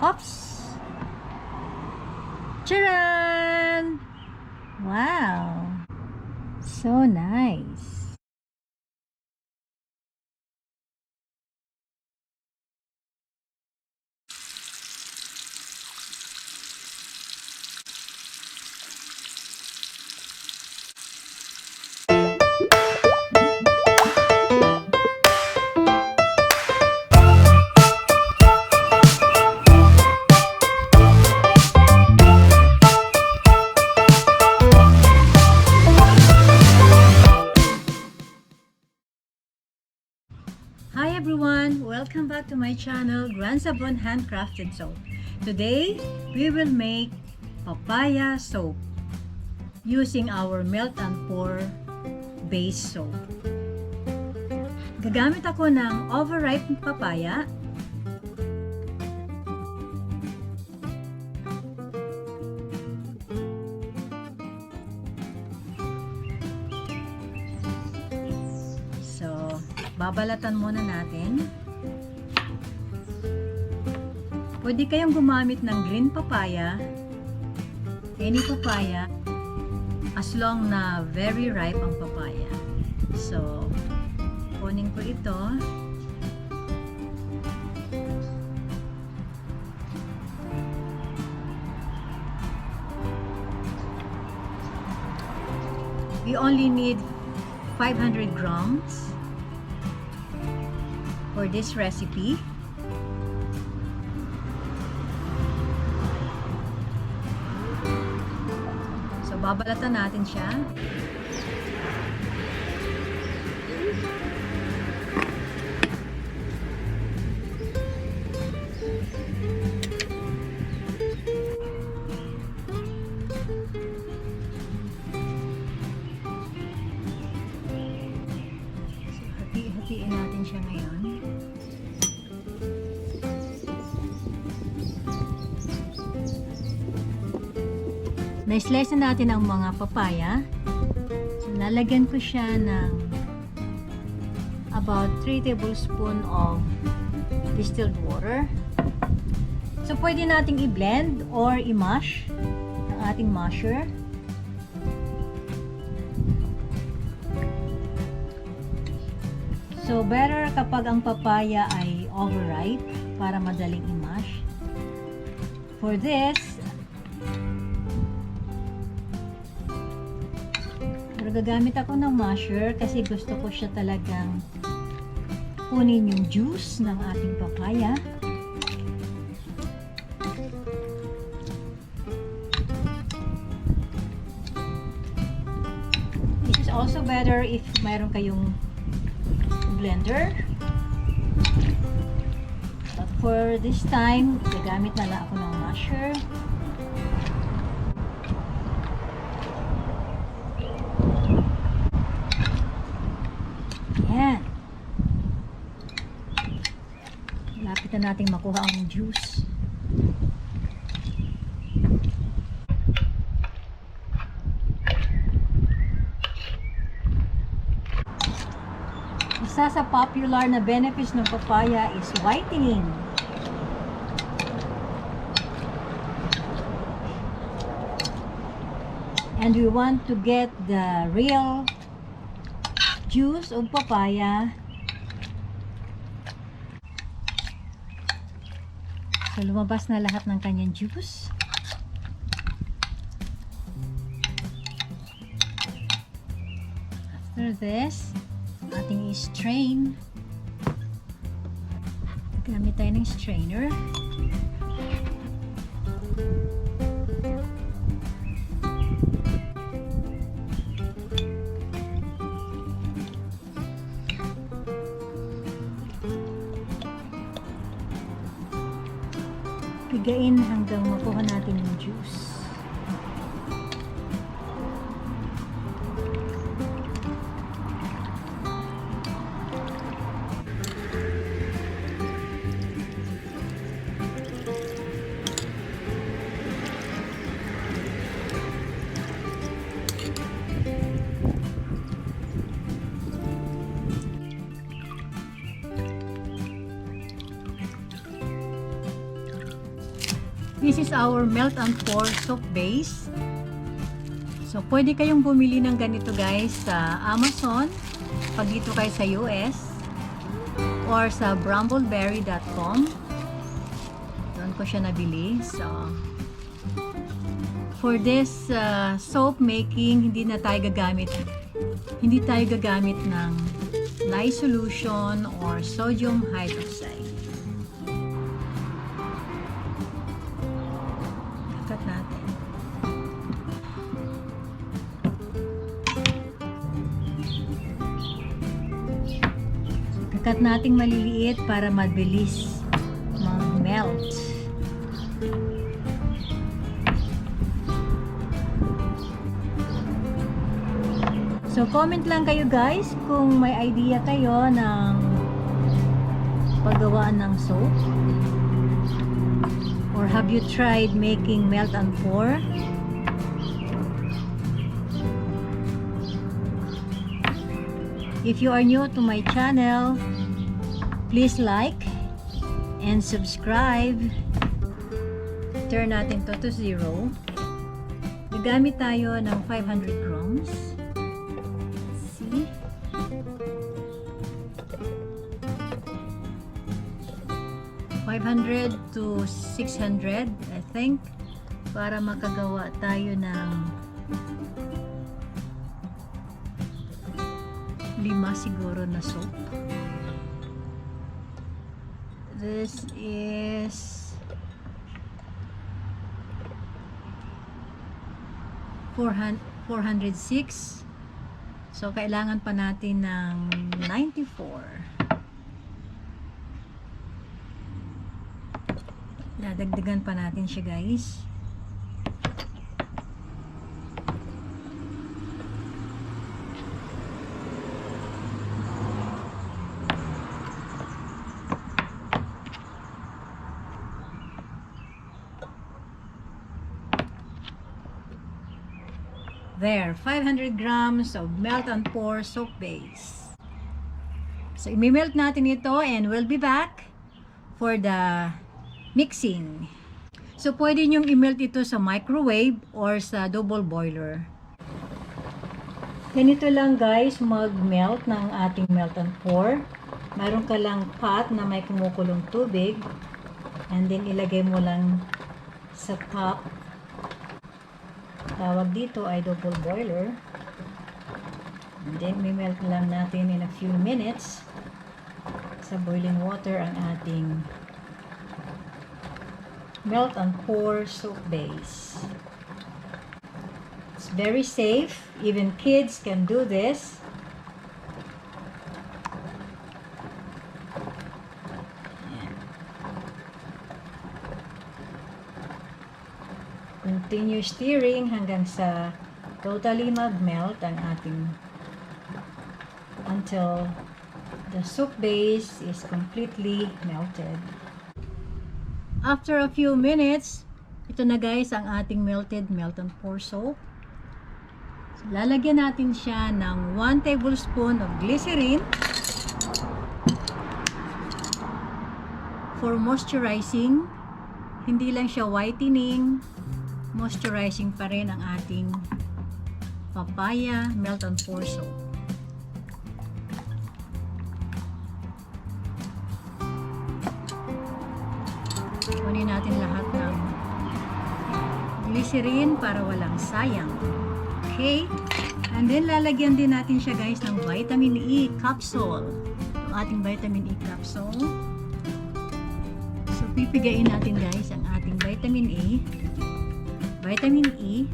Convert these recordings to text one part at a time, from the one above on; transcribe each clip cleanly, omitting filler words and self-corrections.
Hops! Charan! Wow! So nice! Hi everyone! Welcome back to my channel, Grand Sabon Handcrafted Soap. Today, we will make papaya soap using our melt and pour base soap. Gagamit ako ng overripe papaya, babalatan muna natin. Pwede kayong gumamit ng green papaya, any papaya, as long na very ripe ang papaya. So, kunin ko ito. We only need 500 grams for this recipe. So, babalatan natin siya. So, hati-hatiin natin siya ngayon. Na-slice na natin ang mga papaya. So, lalagyan ko siya ng about 3 tablespoons of distilled water. So, pwede nating i-blend or i-mash ng ating masher. So, better kapag ang papaya ay overripe para madaling i-mash. For this, gagamit ako ng masher kasi gusto ko siya talagang kunin yung juice ng ating papaya. This is also better if mayroon kayong blender. But for this time, gagamit na lang ako ng masher. Yan. Lapit na natin makuha ang juice. Isa sa popular na benefits ng papaya is whitening. And we want to get the real juice of papaya. So, lumabas na lahat ng kanyang juice. After this, ating i-strain. Gamit tayo ng strainer. Pigain hanggang makuha natin yung juice. This is our melt and pour soap base. So, pwede kayong bumili ng ganito guys sa Amazon pag dito kayo sa US or sa brambleberry.com. Doon ko siya nabili. So, for this soap making, hindi tayo gagamit ng lye solution or sodium hydroxide. Cut natin. Cut nating maliliit para mabilis mag-melt. So, comment lang kayo guys kung may idea kayo ng paggawaan ng soap. Or have you tried making melt and pour? If you are new to my channel, please like and subscribe. Turn natin to 0. Gagamit tayo ng 500 grams. See? $500 to 600, I think, para makagawa tayo ng 5 siguro na soap. This is 406. So, kailangan pa natin ng 94. Dadagdagan pa natin siya guys. There, 500 grams of melt and pour soap base. So, i-melt natin ito and we'll be back for the mixing. So, pwede nyong i-melt ito sa microwave or sa double boiler. Ganito lang guys mag-melt ng ating melt and pour. Mayroon ka lang pot na may kumukulong tubig and then ilagay mo lang sa top. Tawag dito ay double boiler. And then, melt lang natin in a few minutes sa boiling water ang ating melt and pour soap base. It's very safe. Even kids can do this. Continue stirring hanggang sa totally mag-melt ang ating until the soup base is completely melted. After a few minutes, ito na guys ang ating melted melt and pour soap. So, lalagyan natin siya ng 1 tablespoon of glycerin for moisturizing. Hindi lang siya whitening, moisturizing pa rin ang ating papaya melt and pour soap. Kunin natin lahat ng glycerin para walang sayang. Okay? And then lalagyan din natin siya guys ng vitamin E capsule. Ang ating vitamin E capsule. So pipigain natin guys ang ating vitamin E. Vitamin E.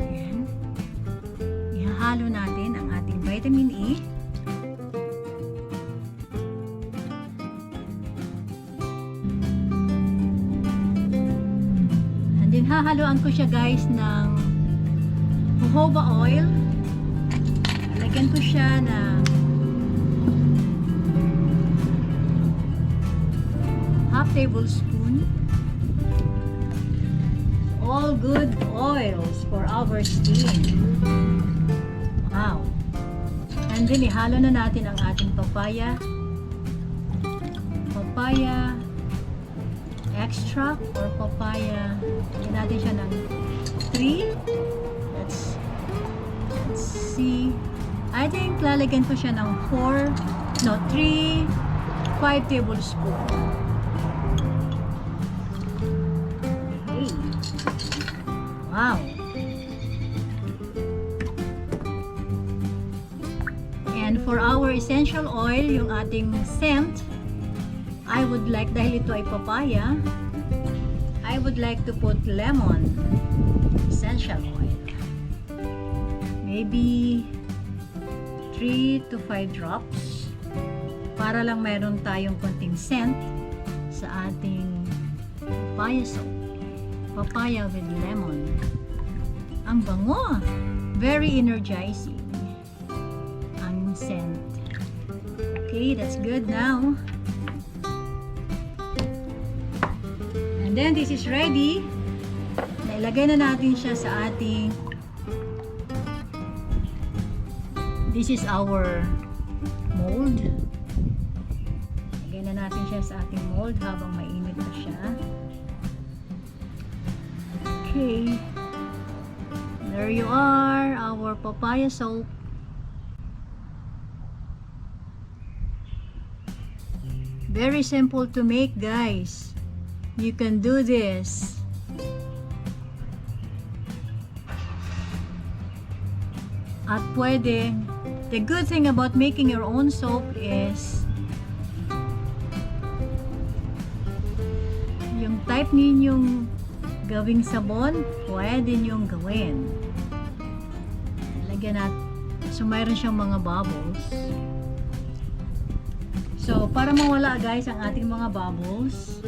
Ayan. Ihahalo natin ang ating vitamin E. And then hahaluan ko siya guys ng jojoba oil. Lagyan ko siya ng half tablespoon. All good oils for our skin. Wow. And then ihalo na natin ang ating papaya papaya extract or papaya. Lagyan natin siya ng 3. Let's see. I think lalagyan ko siya ng 5 tablespoon. Okay. Wow. And for our essential oil, yung ating scent, I would like, dahil ito ay papaya, I would like to put lemon essential oil. Maybe 3 to 5 drops para lang mayroon tayong konting scent sa ating papaya soap. Papaya with lemon. Ang bango! Very energizing ang scent. Okay, that's good now. And then this is ready. Nailagay na natin siya sa ating, this is our mold. Lagay na natin siya sa ating mold habang mainit na siya. Okay. There you are, our papaya soap. Very simple to make, guys. You can do this. At pwede, the good thing about making your own soap is yung type ninyong gawing sabon, pwede nyong gawin. Lagyan natin. So, mayroon siyang mga bubbles. So, para mawala, guys, ang ating mga bubbles,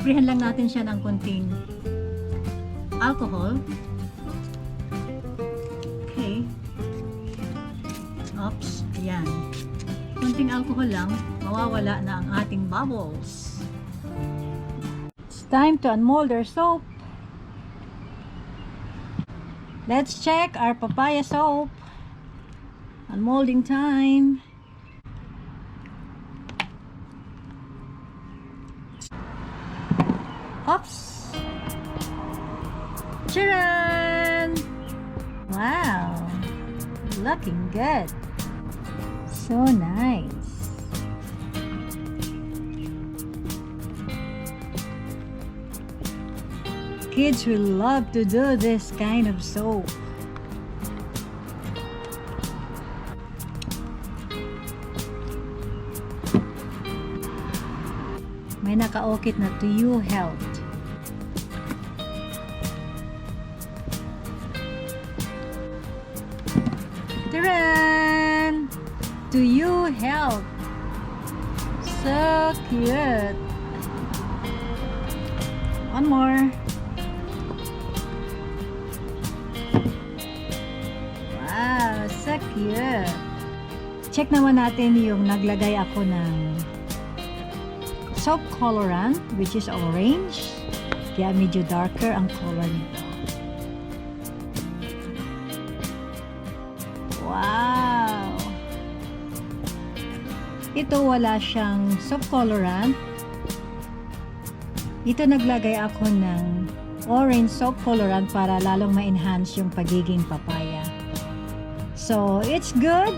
sprayhan lang natin siya ng konting alcohol. Okay. Oops. Ayan. Konting alcohol lang, mawawala na ang ating bubbles. It's time to unmold our soap. Let's check our papaya soap. Unmolding time. Oops! Charan! Wow! Looking good. So nice. Kids will love to do this kind of soap. May nakaokit na to you health. Taran! To you health. So cute. One more. Wow, so cute. Check naman natin yung naglagay ako ng soap colorant, which is orange. Kaya medyo darker ang color nito. Wow! Ito wala siyang soap colorant. Ito naglagay ako ng orange soap colorant para lalong ma-enhance yung pagiging papaya. So, it's good.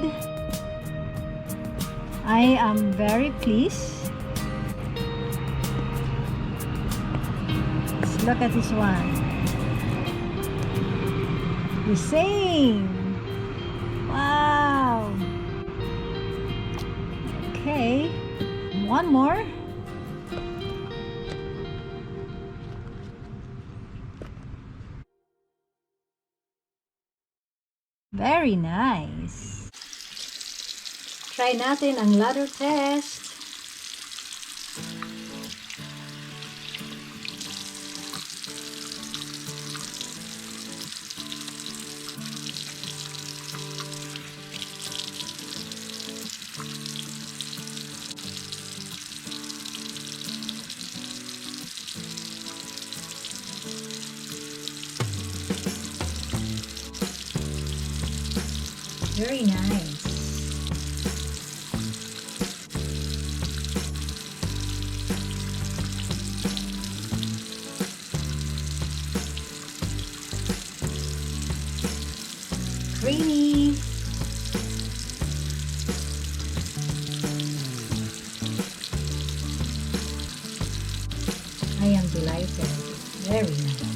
I am very pleased. Look at this one. The same. Wow. Okay. One more. Very nice. Try natin ang ladder test. Very nice. rainy. I am delighted. Very nice.